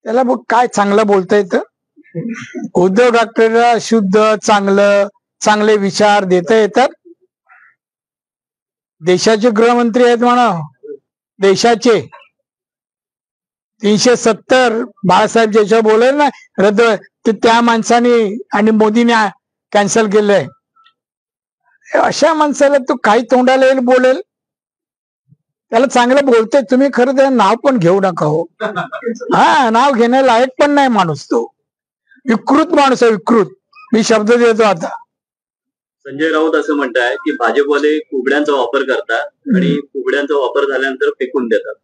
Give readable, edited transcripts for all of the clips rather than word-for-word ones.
त्याला काय चांगलं बोलता येतं? उद्धव ठाकरेला शुद्ध चांगलं चांगले विचार देता येतात. देशाचे गृहमंत्री आहेत म्हणा, देशाचे 370 बाळासाहेब ज्याच्या बोलेल ना रद्द, ते त्या माणसाने आणि मोदीने कॅन्सल केलंय. अशा माणसाला तो काही तोंडाला येईल बोलेल, त्याला चांगलं बोलते तुम्ही. खरं त्याला नाव पण घेऊ नका हो. हा, नाव घेण्यालायक पण नाही माणूस तो. विकृत माणूस आहे, विकृत. मी शब्द देतो आता. संजय राऊत असं म्हणताय की भाजपवाले कुबड्यांचा वापर करतात आणि कुबड्यांचा वापर झाल्यानंतर फेकून देतात.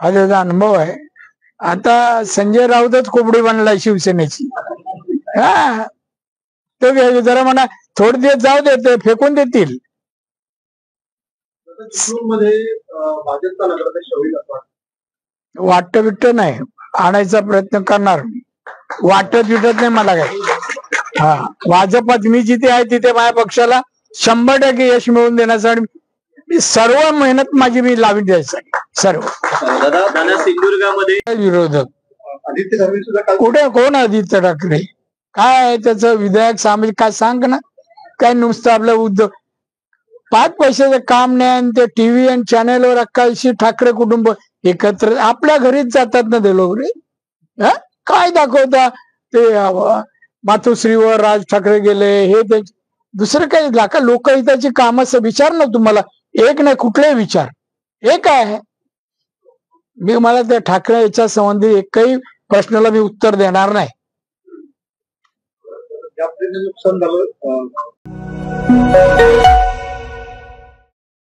हा त्याचा अनुभव आहे. आता संजय राऊतच कोबडी बनलाय शिवसेनेची. हा, तो जरा म्हणा थोडे दिवस जाऊ देते, फेकून देतील. वाटत बिट्ट नाही आणायचा प्रयत्न करणार. वाटत बिटत नाही मला काय. हा, भाजपात मी जिथे आहे तिथे माझ्या पक्षाला 100% यश मिळवून देण्यासाठी सर्व मेहनत माझी मी लावून द्यायसाठी. सर्व सिंधुदुर्गामध्ये विरोधक कुठे, कोण आदित्य ठाकरे? काय त्याचं विधायक सामाजिक काय सांग ना. काय नुसतं आपलं उद्धव 5 पैशाचं काम नाही. आणि ते टीव्ही आणि चॅनेलवर अक्काशी ठाकरे कुटुंब एकत्र आपल्या घरीच जातात ना ते लोक रे. काय दाखवता ते मातोश्रीवर राज ठाकरे गेले हे ते, दुसरं काही लाखा लोकहिताची कामाचं विचार ना तुम्हाला. एक नाही कुठलेही विचार. हे काय आहे? मी मला त्या ठाकरे याच्या संबंधी एकही प्रश्नाला मी उत्तर देणार नाही. नुकसान झालं